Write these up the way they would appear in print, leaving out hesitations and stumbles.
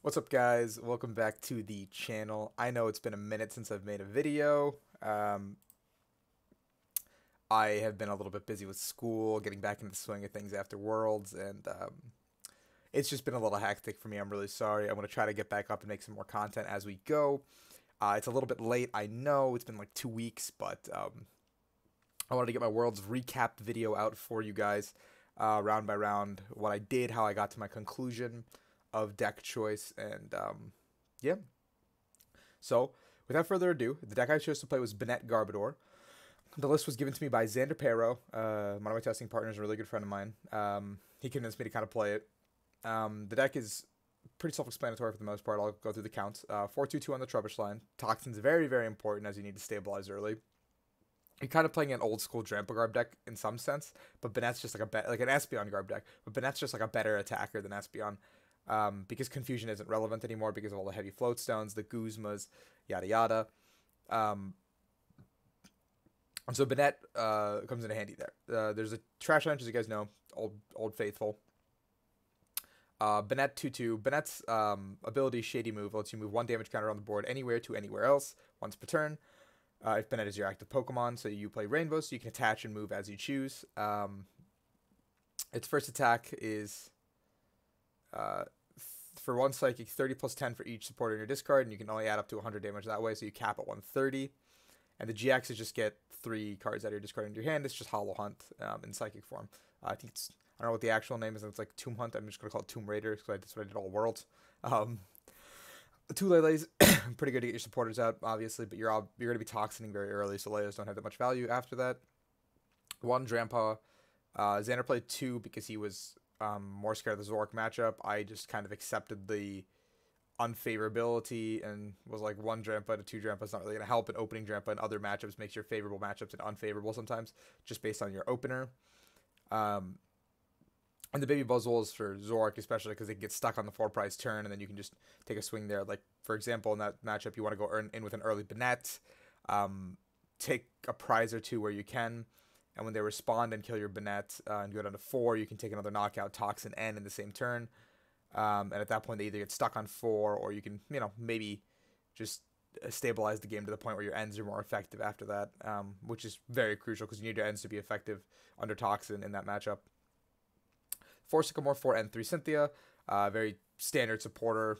What's up, guys? Welcome back to the channel. I know it's been a minute since I've made a video. I have been a little bit busy with school, getting back into the swing of things after Worlds, and it's just been a little hectic for me. I'm really sorry. I'm going to try to get back up and make some more content as we go. It's a little bit late, I know. It's been like 2 weeks, but I wanted to get my Worlds recap video out for you guys, round by round, what I did, how I got to my conclusion of deck choice, and yeah. So, without further ado, the deck I chose to play was Bennett Garbodor. The list was given to me by Xander Pero, one of my testing partners, a really good friend of mine. He convinced me to kind of play it. The deck is pretty self-explanatory for the most part. I'll go through the counts. 4-2-2 on the Trubbish line. Toxin's very, very important as you need to stabilize early. You're kind of playing an old school Drampa Garb deck in some sense, but Bennett's just like an Espeon Garb deck. But Bennett's just like a better attacker than Espeon. Because Confusion isn't relevant anymore because of all the heavy float stones, the Guzmas, yada yada. So Bennett comes in handy there. There's a Trash Lunch, as you guys know, old faithful. Bennett 2-2. Bennett's ability, Shady Move, lets you move 1 damage counter on the board anywhere to anywhere else once per turn. If Bennett is your active Pokemon, so you play Rainbow, so you can attach and move as you choose. Its first attack is for 1 Psychic, 30 plus 10 for each supporter in your discard, and you can only add up to 100 damage that way, so you cap at 130. And the GX is just get 3 cards out of your discard into your hand. It's just Hollow Hunt in Psychic form. I think it's, I don't know what the actual name is. It's like Tomb Hunt. I'm just going to call it Tomb Raider because that's what I did all Worlds. The 2 Lele's pretty good to get your supporters out, obviously, but you're going to be toxining very early, so Leles don't have that much value after that. 1 Drampa. Xander played 2 because he was more scared of the Zoroark matchup. I just kind of accepted the unfavorability and was like 1 Drampa to 2 Drampa is not really going to help, and opening Drampa in other matchups makes your favorable matchups and unfavorable sometimes, just based on your opener. And the Baby Buzzwole is for Zoroark, especially because they get stuck on the 4 prize turn, and then you can just take a swing there. Like, for example, in that matchup, you want to go in with an early Bennett, take a prize or 2 where you can, and when they respond and kill your Bennett and go down to 4, you can take another knockout, Toxin N in the same turn. And at that point, they either get stuck on 4, or you can, maybe just stabilize the game to the point where your ends are more effective after that, which is very crucial because you need your ends to be effective under Toxin in that matchup. 4 Sycamore, 4 and 3 Cynthia. Very standard supporter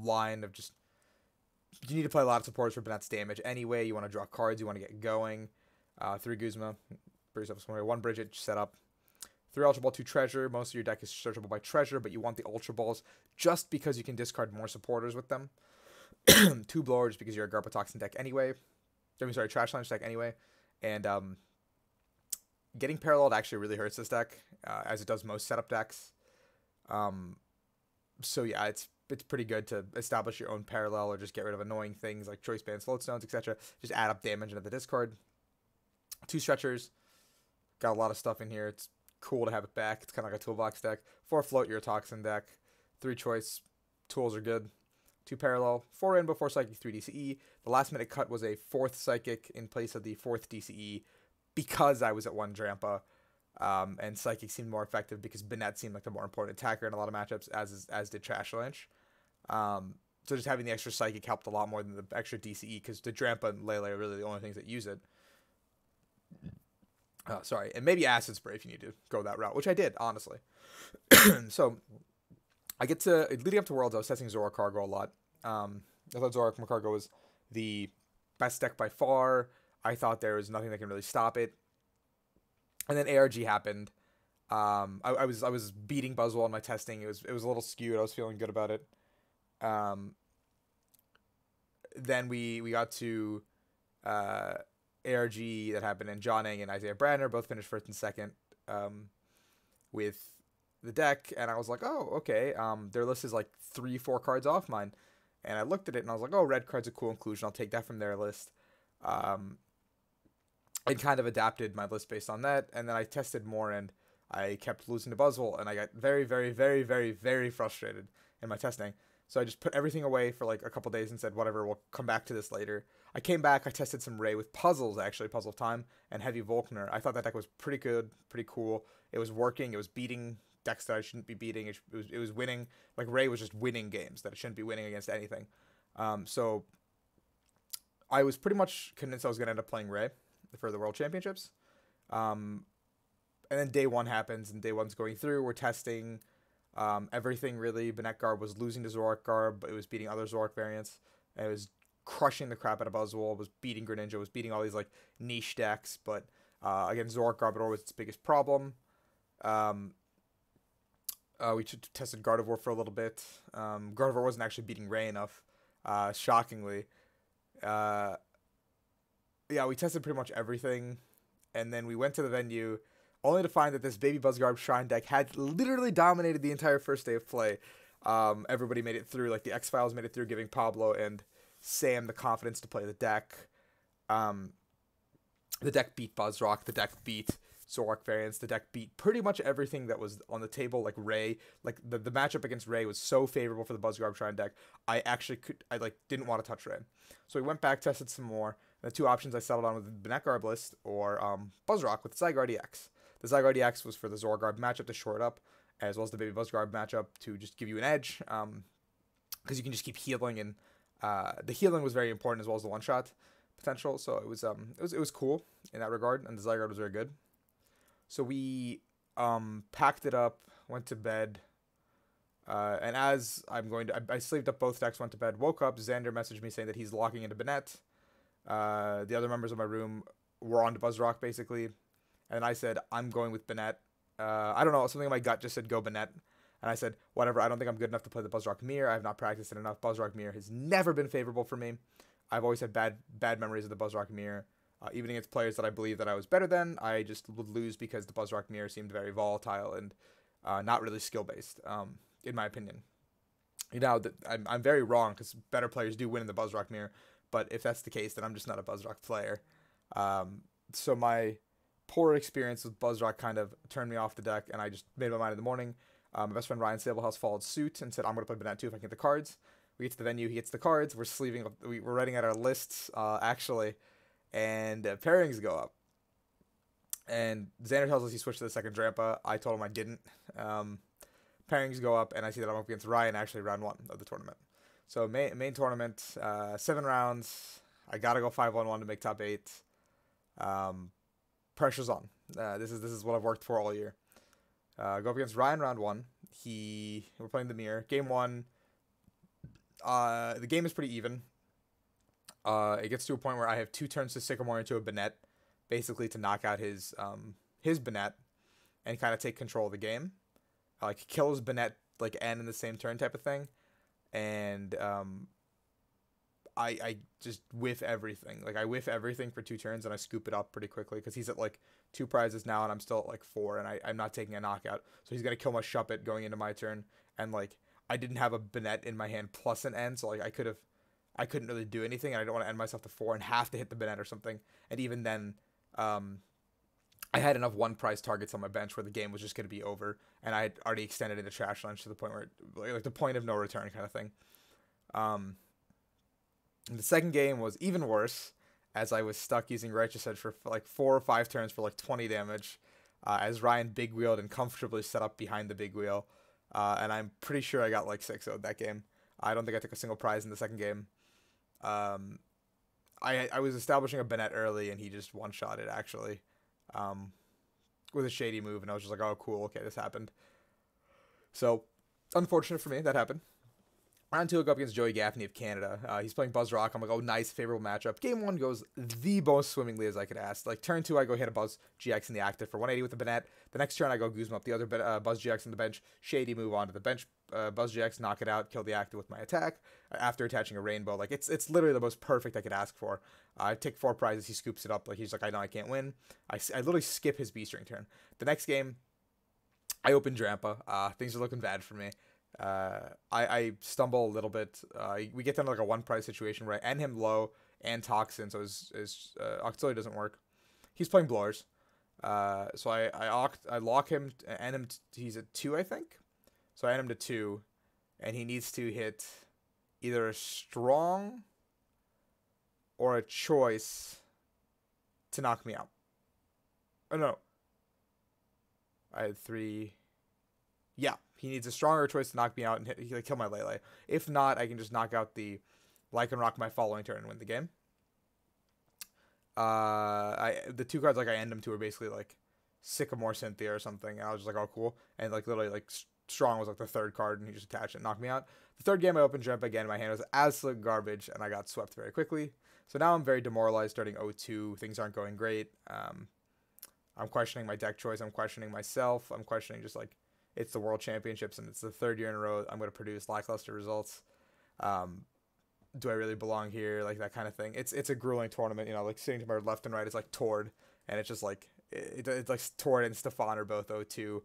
line of just, you need to play a lot of supporters for Bennett's damage anyway. You want to draw cards, you want to get going. 3 Guzma, 1 Bridget set up. 3 Ultra Ball, 2 Treasure. Most of your deck is searchable by Treasure, but you want the Ultra Balls just because you can discard more supporters with them. 2 Blower just because you're a Garpa Toxin deck anyway. Trash Lunch deck anyway. And getting Paralleled actually really hurts this deck, as it does most setup decks. So yeah, it's pretty good to establish your own Parallel or just get rid of annoying things like Choice Bands, Float Stones, etc. Just add up damage into the discard. 2 Stretchers. Got a lot of stuff in here. It's cool to have it back. It's kind of like a toolbox deck. 4 Float, you're a Toxin deck. 3 Choice. Tools are good. 2 Parallel. 4 Rainbow, 4 Psychic, 3 DCE. The last minute cut was a 4th Psychic in place of the 4th DCE because I was at 1 Drampa. And Psychic seemed more effective because Bennett seemed like the more important attacker in a lot of matchups, as did Trash Lynch. So just having the extra Psychic helped a lot more than the extra DCE because the Drampa and Lele are really the only things that use it. Sorry, and maybe Acid Spray if you need to go that route, which I did, honestly. So, I get to, leading up to Worlds, I was testing Zoroark Cargo a lot. I thought Zoroark Cargo was the best deck by far. I thought there was nothing that can really stop it. And then ARG happened. I was beating Buzzwole in my testing. It was a little skewed. I was feeling good about it. Then we got to ARG that happened, and John Ng and Isaiah Brandner both finished 1st and 2nd with the deck, and I was like, oh, okay, their list is like 3-4 cards off mine, and I looked at it, and I was like, oh, red card's a cool inclusion, I'll take that from their list, and kind of adapted my list based on that, and then I tested more, and I kept losing to Buzzwole, and I got very, very, very, very, very frustrated in my testing. So I just put everything away for like a couple days and said, whatever, we'll come back to this later. I came back, I tested some Ray with Puzzles, actually, Puzzle of Time, and Heavy Volkner. I thought that deck was pretty good, pretty cool. It was working, it was beating decks that I shouldn't be beating. It was winning. Like Ray was just winning games that it shouldn't be winning against anything. So I was pretty much convinced I was going to end up playing Ray for the World Championships. And then day one happens, and day one's going through. We're testing everything, really. Bennett Garb was losing to Zorak Garb, but it was beating other Zorak variants. And it was crushing the crap out of Buzzwole, was beating Greninja, was beating all these like niche decks. But again, Zorak Garbodor was its biggest problem. We tested Gardevoir for a little bit. Gardevoir wasn't actually beating Ray enough, shockingly. Yeah, we tested pretty much everything. And then we went to the venue, only to find that this Baby Buzzgarb Shrine deck had literally dominated the entire first day of play. Everybody made it through, like the X-Files made it through, giving Pablo and Sam the confidence to play the deck. The deck beat Buzzrock, the deck beat Zorak variants, the deck beat pretty much everything that was on the table, like Ray. Like the matchup against Ray was so favorable for the Buzzgarb Shrine deck, I didn't want to touch Ray. So we went back, tested some more. The two options I settled on with Bennett Garblist or Buzzrock with Zygarde EX. The Zygarde EX was for the Zorgarb matchup to shore it up, as well as the Baby Buzzgarb matchup to just give you an edge, because you can just keep healing, and the healing was very important as well as the one-shot potential. So it was cool in that regard, and the Zygarde was very good. So we packed it up, went to bed, and as I sleeved up both decks, went to bed, woke up. Xander messaged me saying that he's locking into Bennett. The other members of my room were on to Buzzrock, basically. And I said, I'm going with Bennett. I don't know, something in my gut just said, go Bennett. And I said, whatever, I don't think I'm good enough to play the Buzzrock Mirror. I have not practiced it enough. Buzzrock Mirror has never been favorable for me. I've always had bad memories of the Buzzrock Mirror. Even against players that I believe that I was better than, I just would lose because the Buzzrock Mirror seemed very volatile and not really skill-based, in my opinion. You know, I'm very wrong, because better players do win in the Buzzrock Mirror. But if that's the case, then I'm just not a Buzzrock player. So my poor experience with Buzzrock kind of turned me off the deck, and I just made my mind in the morning. My best friend Ryan Sablehouse followed suit and said, I'm going to play Bennett too if I can get the cards. We get to the venue, he gets the cards, we're writing out our lists, actually, and pairings go up. And Xander tells us he switched to the second Drampa. I told him I didn't. Pairings go up, and I see that I'm up against Ryan, actually, round 1 of the tournament. So main tournament, 7 rounds. I gotta go 5-1-1 to make top 8. Pressure's on. This is what I've worked for all year. Go up against Ryan round 1. We're playing the mirror. Game 1. The game is pretty even. It gets to a point where I have 2 turns to Sycamore into a Bennett, basically to knock out his Bennett and kind of take control of the game. Like kill his Bennett, like end in the same turn type of thing. And I just whiff everything. Like I whiff everything for 2 turns, and I scoop it up pretty quickly because he's at like 2 prizes now, and I'm still at like 4, and I'm not taking a knockout. So he's gonna kill my Shuppet going into my turn, and like I didn't have a Bennett in my hand plus an end, so like I couldn't really do anything, and I don't want to end myself to 4 and have to hit the Bennett or something. And even then, I had enough 1 prize targets on my bench where the game was just going to be over, and I had already extended into trash lunch to the point where, like the point of no return kind of thing. The second game was even worse, as I was stuck using Righteous Edge for like 4 or 5 turns for like 20 damage, as Ryan big wheeled and comfortably set up behind the big wheel, and I'm pretty sure I got like 6-0'd that game. I don't think I took a single prize in the second game. I was establishing a Bennett early, and he just one-shot it, actually. With a shady move, and I was just like, oh, cool, okay, this happened. So, unfortunate for me, that happened. Round 2, I go up against Joey Gaffney of Canada. He's playing Buzzrock. I'm like, oh, nice, favorable matchup. Game 1 goes the most swimmingly as I could ask. Like, turn 2, I go hit a Buzz GX in the active for 180 with the Bennett. The next turn, I go Guzma up the other Buzz GX in the bench. Shady move onto the bench. Buzz GX, knock it out, kill the active with my attack. After attaching a Rainbow. Like, it's literally the most perfect I could ask for. I take 4 prizes, he scoops it up. Like, he's like, I know I can't win. I literally skip his B-string turn. The next game, I open Drampa. Things are looking bad for me. I stumble a little bit. We get down to like a 1 prize situation where I end him low and Toxin, so his Auxiliary doesn't work. He's playing Blowers. So I lock him, end him, he's at 2, I think. So I end him to 2, and he needs to hit either a strong or a choice to knock me out. Oh, no. I had 3. Yeah, he needs a stronger choice to knock me out and like, kill my Lele. If not, I can just knock out the Lycanroc my following turn and win the game. The two cards like I end him to are basically like Sycamore Cynthia or something, and I was just like, oh cool, and like literally like Strong was like the third card, and he just attached it and knocked me out. The third game I opened Jump again, my hand was absolute garbage, and I got swept very quickly. So now I'm very demoralized starting 0-2. Things aren't going great. I'm questioning my deck choice. I'm questioning myself. I'm questioning just like it's the World Championships and it's the third year in a row I'm going to produce lackluster results. Do I really belong here? Like that kind of thing. It's a grueling tournament. You know, like sitting to my left and right is like Tord, and it's just like it's like Tord and Stefan are both 0-2.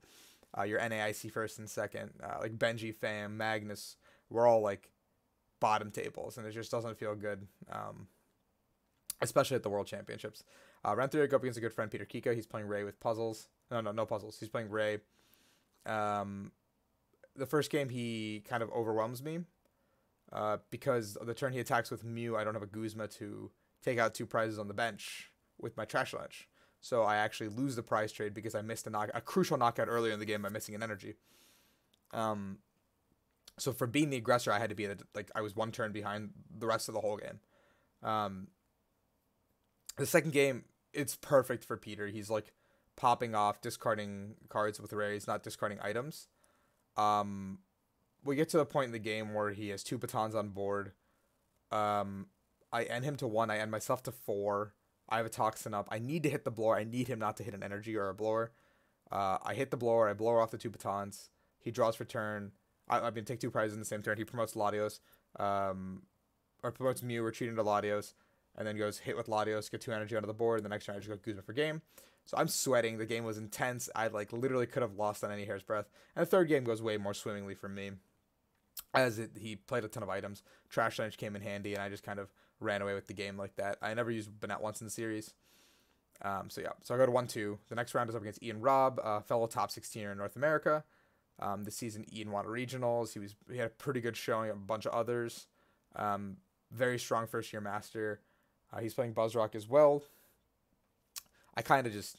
Your NAIC first and second, like Benji, Fam, Magnus, we're all like bottom tables, and it just doesn't feel good. Especially at the World Championships. Round 3, I go up against a good friend, Peter Kika. He's playing Ray with puzzles. No puzzles. He's playing Ray. The first game, he kind of overwhelms me. Because the turn he attacks with Mew, I don't have a Guzma to take out 2 prizes on the bench with my Trash Lunch. So I actually lose the prize trade because I missed a crucial knockout earlier in the game by missing an energy. So for being the aggressor, I had to be I was 1 turn behind the rest of the whole game. The second game, it's perfect for Peter. He's like popping off, discarding cards with Ray. He's not discarding items. We get to the point in the game where he has 2 batons on board. I end him to 1. I end myself to 4. I have a Toxin up. I need to hit the blower. I need him not to hit an energy or a blower. I hit the blower. I blow off the 2 batons. He draws for turn. I mean, take 2 prizes in the same turn. He promotes Latios. Or promotes Mew, retreating to Latios. And then goes hit with Latios, get 2 energy out of the board. And the next turn I just go Guzma for game. So I'm sweating. The game was intense. I like literally could have lost on any hair's breadth. And the third game goes way more swimmingly for me. He played a ton of items. Trash Lunch came in handy, and I just kind of ran away with the game like that. I never used Banette once in the series. So I go to 1-2. The next round is up against Ian Robb, fellow top 16er in North America. This season, Ian won regionals. He had a pretty good showing of a bunch of others. Very strong first year master. He's playing Buzzrock as well. I kind of just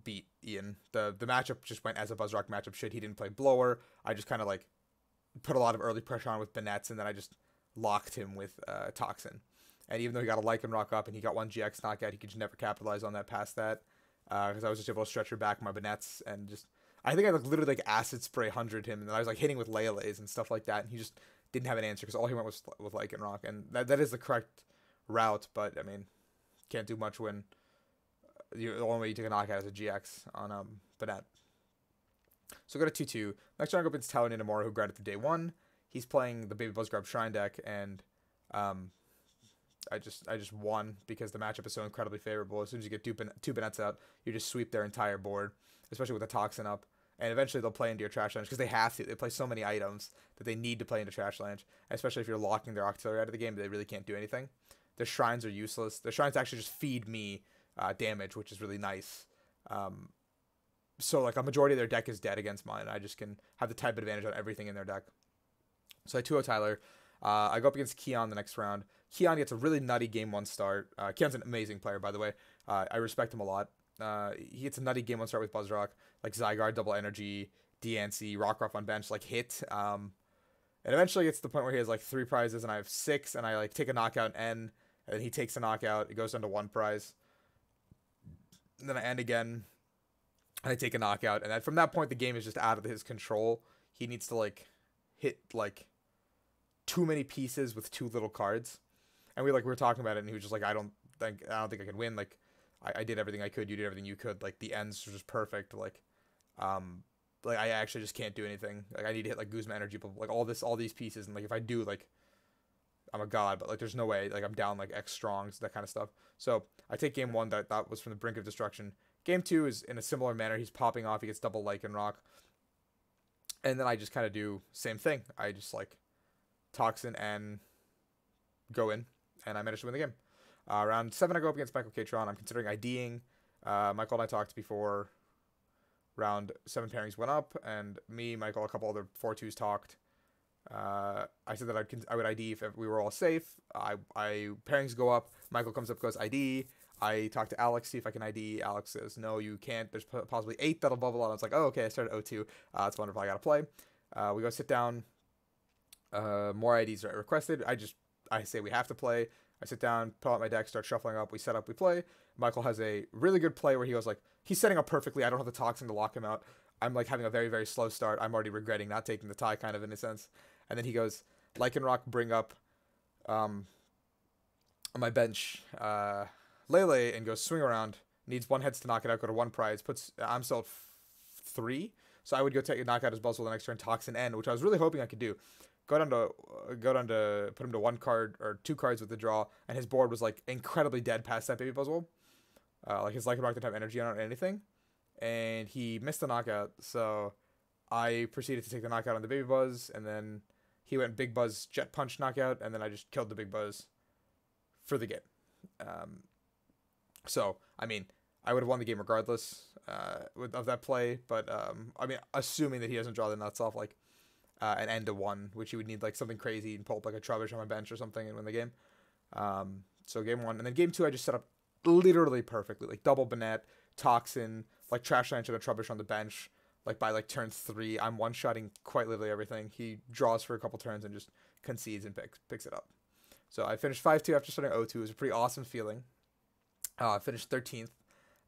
beat Ian. The matchup just went as a Buzzrock matchup should. He didn't play Blower. I just kind of like put a lot of early pressure on with Banettes, and then I just locked him with Toxin. And even though he got a Lycanroc up and he got 1 GX knockout, he could just never capitalize on that past that. Because I was just able to stretch her back my Banettes and just... I think I literally like acid spray 100 him, and then I was like hitting with Lele's and stuff like that, and he just didn't have an answer because all he went was with Lycanroc. And that is the correct route, but I mean, can't do much when the only way you take a knockout is a GX on Banette. So go to 2-2. Next round, I go up against Talon Inamura, who grabbed it the day 1. He's playing the Baby Buzzgrab Shrine deck, and I just won because the matchup is so incredibly favorable. As soon as you get 2 Banettes out, you just sweep their entire board, especially with a Toxin up. And eventually they'll play into your Trash Lounge because they have to. They play so many items that they need to play into Trash Lounge, especially if you're locking their Octillery out of the game, they really can't do anything. Their Shrines are useless. Their Shrines actually just feed me damage, which is really nice. So like a majority of their deck is dead against mine. I just can have the type advantage on everything in their deck. So I 2-0 Tyler. I go up against Keon the next round. Keon gets a really nutty game 1 start. Keon's an amazing player, by the way. I respect him a lot. He gets a nutty game 1 start with Buzzrock, like Zygarde, double energy, DNC, Rockruff on bench, like hit. And eventually gets to the point where he has like 3 prizes and I have 6, and I like take a knockout and then he takes a knockout. It goes down to 1 prize. And then I end again. And I take a knockout, and then from that point, the game is just out of his control. He needs to, like, hit, like, too many pieces with 2 little cards. And we were talking about it, and he was just like, I don't think I can win. Like, I did everything I could. You did everything you could. Like, the ends were just perfect. Like, I actually just can't do anything. Like, I need to hit, like, Guzma energy, like, all these pieces. And, like, if I do, like, I'm a god, but, like, there's no way. Like, I'm down, like, X strongs, that kind of stuff. So, I take game 1 that was from the brink of destruction. Game 2 is in a similar manner. He's popping off. He gets double Lycanroc. And then I just kind of do same thing. I just like Toxin and go in. And I managed to win the game. Round 7, I go up against Michael Catron. I'm considering IDing. Michael and I talked before round 7 pairings went up. And me, Michael, a couple other 4-2s talked. I said that I would ID if we were all safe. Pairings go up. Michael comes up, goes ID. I talked to Alex, see if I can ID. Alex says, no, you can't. There's possibly 8 that'll bubble out. I was like, oh, okay, I started O2. It's wonderful. I got to play. We go sit down. More IDs are requested. I say we have to play. I sit down, pull out my deck, start shuffling up. We set up, we play. Michael has a really good play where he goes like, he's setting up perfectly. I don't have the toxin to lock him out. I'm like having a very, very slow start. I'm already regretting not taking the tie, kind of in a sense. And then he goes, Lycanroc, bring up on my bench Lele, and goes swing around. Needs 1 heads to knock it out. Go to 1 prize. I'm still at 3, so I would go knock out his Buzzwole the next turn. Toxin end, which I was really hoping I could do. Go down to put him to 1 card or 2 cards with the draw, and his board was like incredibly dead past that baby Buzzwole. Like his Lycanroc didn't have energy on it or anything, and he missed the knockout. So I proceeded to take the knockout on the baby Buzz, and then he went Big Buzz Jet Punch knockout, and then I just killed the Big Buzz for the game. So I mean, I would have won the game regardless of that play, but I mean, assuming that he doesn't draw the nuts off like an end to 1, which you would need like something crazy and pull up like a Trubbish on my bench or something and win the game. So game 1, and then game 2 I just set up literally perfectly, like double Banette, Toxin, like Trash Lantern and a Trubbish on the bench. Like by like turn 3, I'm one-shotting quite literally everything. He draws for a couple turns and just concedes and picks it up. So I finished 5-2 after starting 0-2. It was a pretty awesome feeling. I finished 13th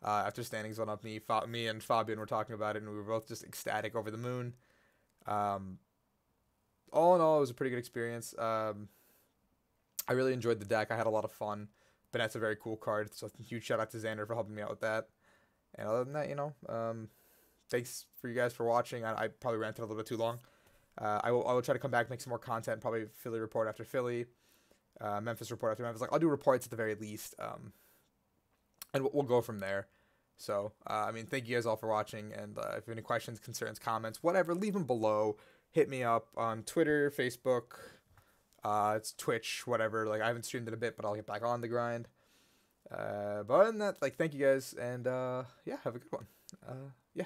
after standings went up. Me and Fabian were talking about it, and we were both just ecstatic, over the moon. All in all, it was a pretty good experience. I really enjoyed the deck. I had a lot of fun. Banette's a very cool card, so huge shout out to Xander for helping me out with that. And other than that, thanks for you guys for watching. I probably ranted a little bit too long. I will try to come back, make some more content, probably Philly report after Philly, Memphis report after Memphis. Like, I'll do reports at the very least, and we'll go from there. So, I mean, thank you guys all for watching, and if you have any questions, concerns, comments, whatever, leave them below. Hit me up on Twitter, Facebook, it's Twitch, whatever. Like, I haven't streamed in a bit, but I'll get back on the grind. But other than that, like, thank you guys, and yeah, have a good one. Yeah.